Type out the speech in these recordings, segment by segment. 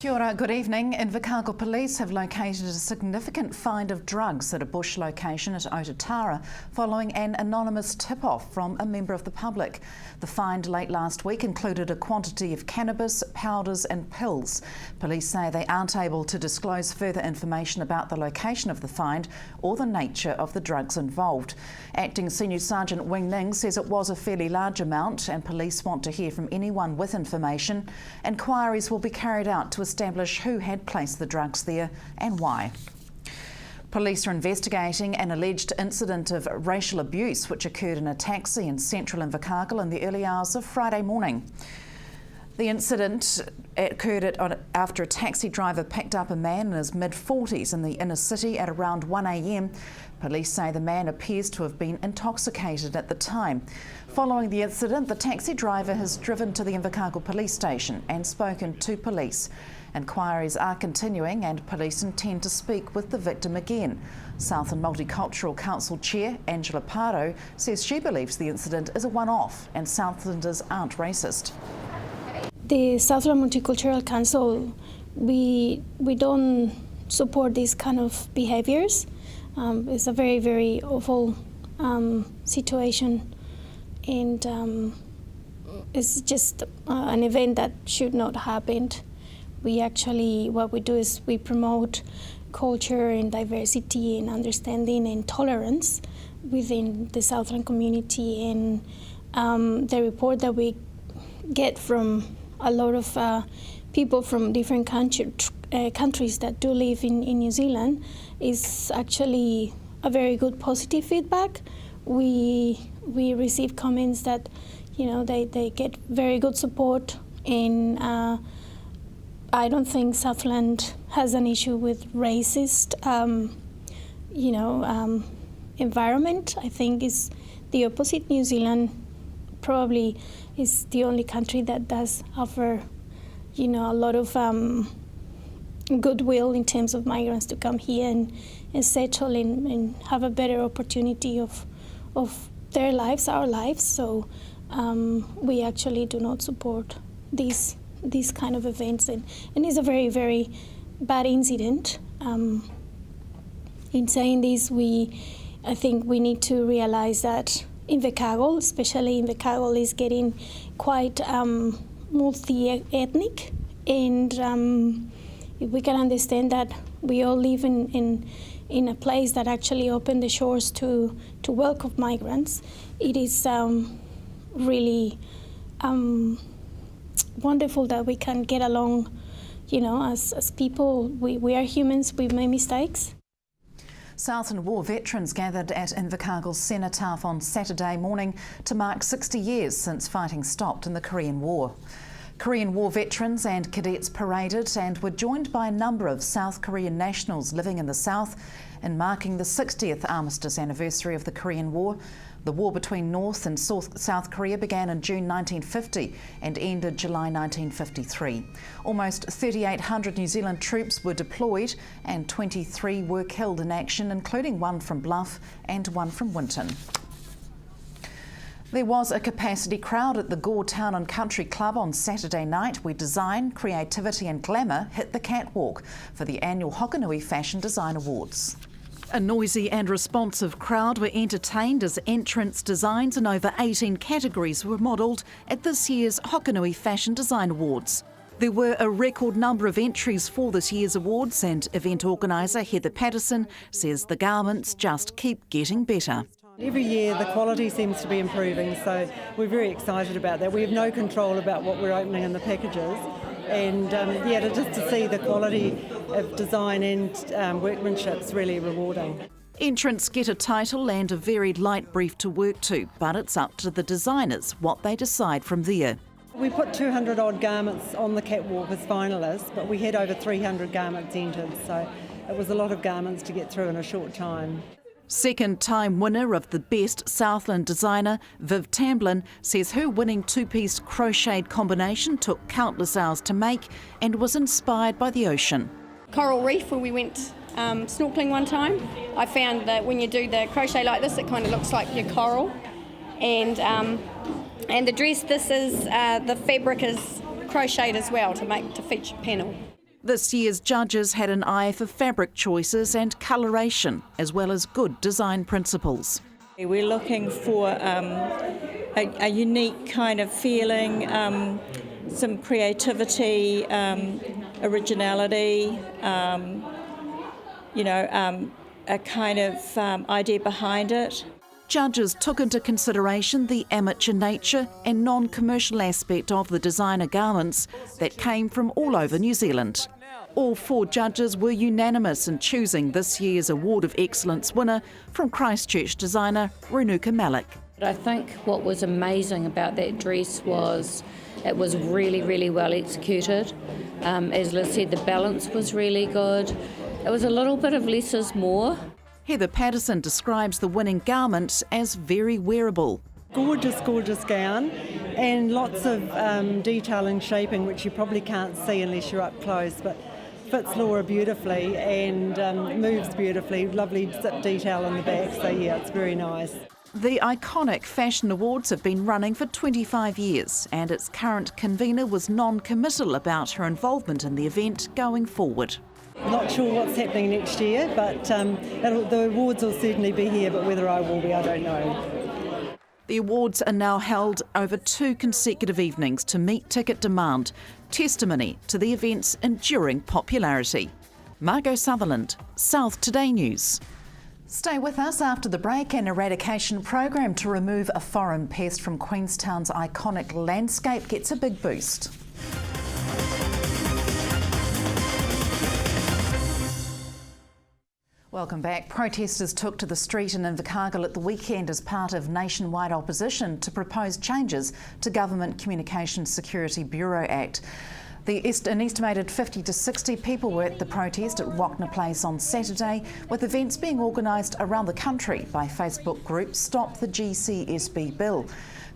Kia ora, good evening. Invercargill police have located a significant find of drugs at a bush location at Otatara following an anonymous tip-off from a member of the public. The find late last week included a quantity of cannabis, powders and pills. Police say they aren't able to disclose further information about the location of the find or the nature of the drugs involved. Acting Senior Sergeant Wing Ning says it was a fairly large amount and police want to hear from anyone with information. Inquiries will be carried out to establish who had placed the drugs there and why. Police are investigating an alleged incident of racial abuse which occurred in a taxi in central Invercargill in the early hours of Friday morning. The incident occurred after a taxi driver picked up a man in his mid-40s in the inner city at around 1 a.m. Police say the man appears to have been intoxicated at the time. Following the incident, the taxi driver has driven to the Invercargill police station and spoken to police. Inquiries are continuing and police intend to speak with the victim again. Southland Multicultural Council Chair Angela Pardo says she believes the incident is a one-off and Southlanders aren't racist. The Southland Multicultural Council, we don't support these kind of behaviours. It's a very, very awful situation, and it's just an event that should not happen. What we do is we promote culture and diversity and understanding and tolerance within the Southland community, and the report that we get from a lot of people from different countries that do live in New Zealand is actually a very good positive feedback. We receive comments that they get very good support, and I don't think Southland has an issue with racist environment. I think it's the opposite. New Zealand probably is the only country that does offer a lot of goodwill in terms of migrants to come here and settle and have a better opportunity of their lives, our lives. So we actually do not support these kind of events, and it's a very, very bad incident. In saying this, I think we need to realize that Invercargill, especially Invercargill, is getting quite multi-ethnic, and if we can understand that we all live in a place that actually opened the shores to welcome migrants, it is really wonderful that we can get along. As people, we are humans, we make mistakes. Southland War veterans gathered at Invercargill's cenotaph on Saturday morning to mark 60 years since fighting stopped in the Korean War. Korean War veterans and cadets paraded and were joined by a number of South Korean nationals living in the South in marking the 60th armistice anniversary of the Korean War. The war between North and South Korea began in June 1950 and ended July 1953. Almost 3,800 New Zealand troops were deployed and 23 were killed in action, including one from Bluff and one from Winton. There was a capacity crowd at the Gore Town and Country Club on Saturday night where design, creativity and glamour hit the catwalk for the annual Hokanui Fashion Design Awards. A noisy and responsive crowd were entertained as entrance designs in over 18 categories were modelled at this year's Hokanui Fashion Design Awards. There were a record number of entries for this year's awards, and event organiser Heather Patterson says the garments just keep getting better. Every year the quality seems to be improving, so we're very excited about that. We have no control about what we're opening in the packages, and just to see the quality of design and workmanship is really rewarding. Entrants get a title and a varied light brief to work to, but it's up to the designers what they decide from there. We put 200 odd garments on the catwalk as finalists, but we had over 300 garments entered, so it was a lot of garments to get through in a short time. Second-time winner of the Best Southland Designer, Viv Tamblin, says her winning two-piece crocheted combination took countless hours to make and was inspired by the ocean. Coral Reef, where we went snorkeling one time, I found that when you do the crochet like this, it kind of looks like your coral. And the dress, the fabric is crocheted as well to feature panel. This year's judges had an eye for fabric choices and coloration, as well as good design principles. We're looking for a unique kind of feeling, some creativity, originality, a kind of idea behind it. Judges took into consideration the amateur nature and non-commercial aspect of the designer garments that came from all over New Zealand. All 4 judges were unanimous in choosing this year's Award of Excellence winner from Christchurch designer Renuka Malik. I think what was amazing about that dress was it was really, really well executed. As Liz said, the balance was really good. It was a little bit of less is more. Heather Patterson describes the winning garment as very wearable. Gorgeous, gorgeous gown, and lots of detail and shaping, which you probably can't see unless you're up close, but fits Laura beautifully and moves beautifully. Lovely zip detail on the back, so yeah, it's very nice. The iconic Fashion Awards have been running for 25 years, and its current convener was non-committal about her involvement in the event going forward. Not sure what's happening next year, but the awards will certainly be here, but whether I will be, I don't know. The awards are now held over 2 consecutive evenings to meet ticket demand, testimony to the event's enduring popularity. Margot Sutherland, South Today News. Stay with us after the break. An eradication program to remove a foreign pest from Queenstown's iconic landscape gets a big boost. Welcome back. Protesters took to the street in Invercargill at the weekend as part of nationwide opposition to proposed changes to Government Communications Security Bureau Act. An estimated 50 to 60 people were at the protest at Wagner Place on Saturday, with events being organised around the country by Facebook group Stop the GCSB Bill.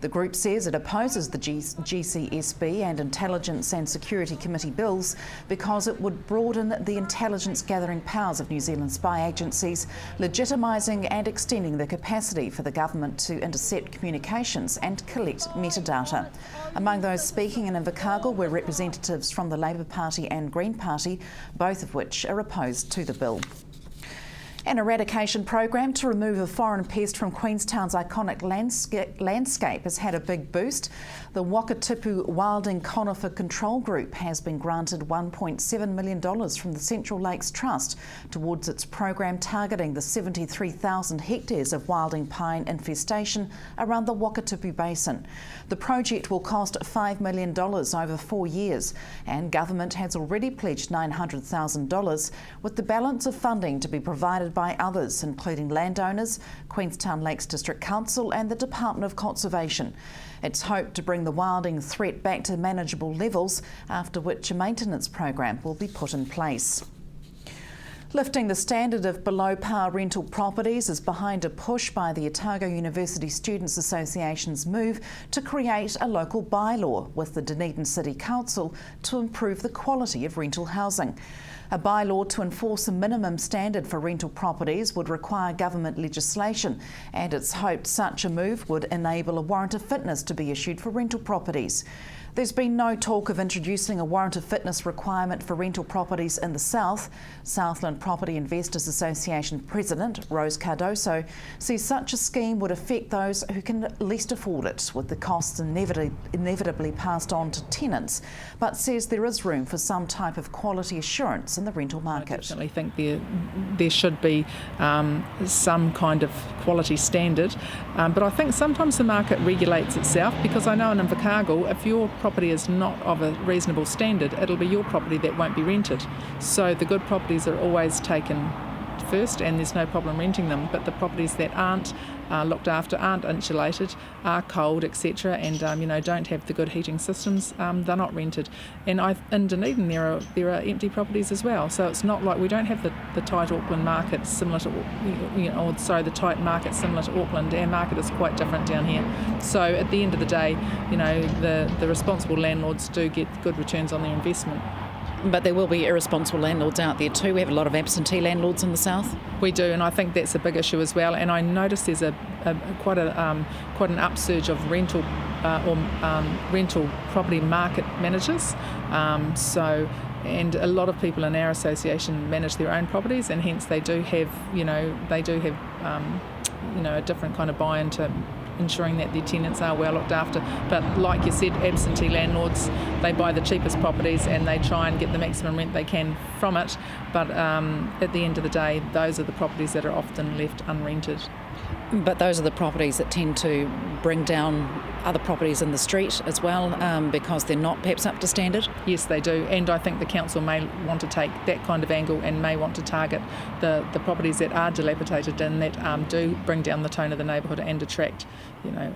The group says it opposes the GCSB and Intelligence and Security Committee bills because it would broaden the intelligence gathering powers of New Zealand spy agencies, legitimising and extending the capacity for the government to intercept communications and collect metadata. Among those speaking in Invercargill were representatives from the Labour Party and Green Party, both of which are opposed to the bill. An eradication program to remove a foreign pest from Queenstown's iconic landscape has had a big boost. The Wakatipu Wilding Conifer Control Group has been granted $1.7 million from the Central Lakes Trust towards its program targeting the 73,000 hectares of wilding pine infestation around the Wakatipu Basin. The project will cost $5 million over 4 years, and government has already pledged $900,000, with the balance of funding to be provided by others, including landowners, Queenstown Lakes District Council and the Department of Conservation. It's hoped to bring the wilding threat back to manageable levels, after which a maintenance program will be put in place. Lifting the standard of below-par rental properties is behind a push by the Otago University Students Association's move to create a local bylaw with the Dunedin City Council to improve the quality of rental housing. A bylaw to enforce a minimum standard for rental properties would require government legislation, and it's hoped such a move would enable a warrant of fitness to be issued for rental properties. There's been no talk of introducing a warrant of fitness requirement for rental properties in the South. Southland Property Investors Association President Rose Cardoso says such a scheme would affect those who can least afford it, with the costs inevitably passed on to tenants, but says there is room for some type of quality assurance in the rental market. I definitely think there should be some kind of quality standard, but I think sometimes the market regulates itself, because I know in Invercargill, if your property is not of a reasonable standard, it'll be your property that won't be rented. So the good properties are always taken first, and there's no problem renting them, but the properties that aren't looked after, aren't insulated, are cold, etc., and don't have the good heating systems, they're not rented. And in Dunedin there are empty properties as well, so it's not like we don't have the tight Auckland market similar to, the tight market similar to Auckland. Our market is quite different down here. So at the end of the day, the responsible landlords do get good returns on their investment. But there will be irresponsible landlords out there too. We have a lot of absentee landlords in the south. We do, and I think that's a big issue as well. And I notice there's quite an upsurge of rental property market managers. So And a lot of people in our association manage their own properties, and hence they do have a different kind of buy-in to ensuring that their tenants are well looked after. But like you said, absentee landlords, they buy the cheapest properties and they try and get the maximum rent they can from it. But at the end of the day, those are the properties that are often left unrented. But those are the properties that tend to bring down other properties in the street as well, because they're not perhaps up to standard? Yes, they do, and I think the council may want to take that kind of angle and may want to target the properties that are dilapidated and that do bring down the tone of the neighbourhood and attract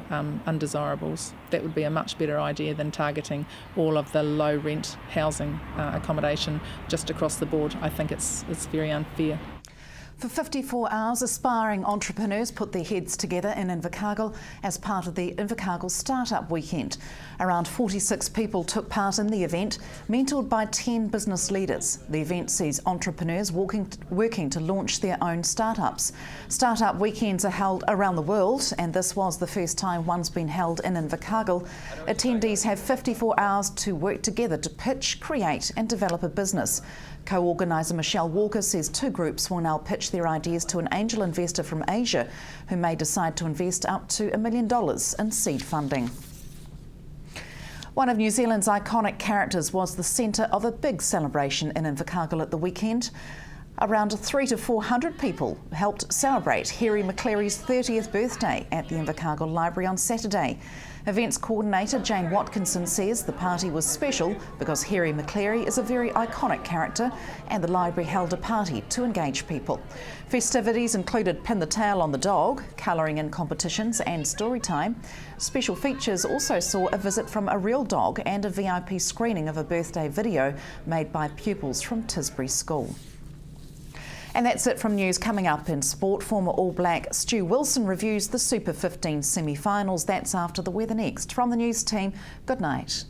undesirables. That would be a much better idea than targeting all of the low rent housing accommodation just across the board. I think it's very unfair. For 54 hours, aspiring entrepreneurs put their heads together in Invercargill as part of the Invercargill Startup Weekend. Around 46 people took part in the event, mentored by 10 business leaders. The event sees entrepreneurs working to launch their own startups. Startup weekends are held around the world, and this was the first time one's been held in Invercargill. Attendees have 54 hours to work together to pitch, create and develop a business. Co-organiser Michelle Walker says 2 groups will now pitch their ideas to an angel investor from Asia who may decide to invest up to $1 million in seed funding. One of New Zealand's iconic characters was the centre of a big celebration in Invercargill at the weekend. Around 300 to 400 people helped celebrate Harry McCleary's 30th birthday at the Invercargill Library on Saturday. Events coordinator Jane Watkinson says the party was special because Harry McCleary is a very iconic character and the library held a party to engage people. Festivities included Pin the Tail on the Dog, colouring in competitions and story time. Special features also saw a visit from a real dog and a VIP screening of a birthday video made by pupils from Tisbury School. And that's it from news. Coming up in sport, former All Black Stu Wilson reviews the Super 15 semi-finals. That's after the weather next. From the news team, good night.